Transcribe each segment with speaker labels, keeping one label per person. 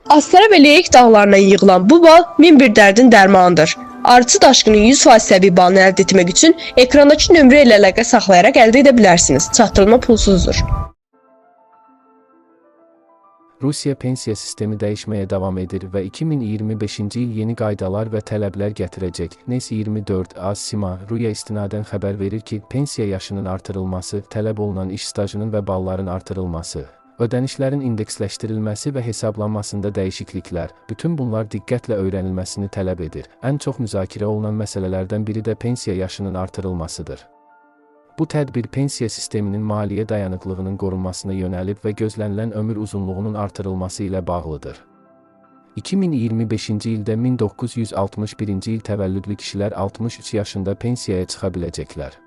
Speaker 1: Astara və Leyik dağlarından yığılan bu bal min bir dərdin dərmanıdır. Arıçı daşqının 100% təbii balını əldə etmək üçün ekrandakı nömrə ilə əlaqə saxlayaraq əldə edə bilərsiniz. Çatdırılma pulsuzdur.
Speaker 2: Rusiya pensiya sistemi dəyişməyə davam edir və 2025-ci il yeni qaydalar və tələblər gətirəcək. NES 24 AS-SİMA Ruya istinadən xəbər verir ki, pensiya yaşının artırılması, tələb olunan iş stajının və balların artırılması, ödənişlərin indeksləşdirilməsi və hesablanmasında dəyişikliklər, bütün bunlar diqqətlə öyrənilməsini tələb edir. Ən çox müzakirə olunan məsələlərdən biri də pensiya yaşının artırılmasıdır. Bu tədbir pensiya sisteminin maliyyə dayanıqlığının qorunmasına yönəlib və gözlənilən ömür uzunluğunun artırılması ilə bağlıdır. 2025-ci ildə 1961-ci il təvəllüdlü kişilər 63 yaşında pensiyaya çıxa biləcəklər.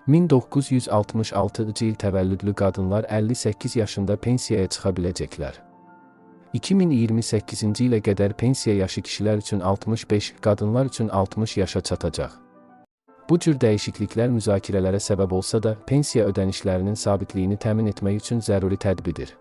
Speaker 2: 1966-cı il təvəllüdlü qadınlar 58 yaşında pensiyaya çıxa biləcəklər. 2028-ci ilə qədər pensiya yaşı kişilər üçün 65, qadınlar üçün 60 yaşa çatacaq. Bu cür dəyişikliklər müzakirələrə səbəb olsa da, pensiya ödənişlərinin sabitliyini təmin etmək üçün zəruri tədbirdir.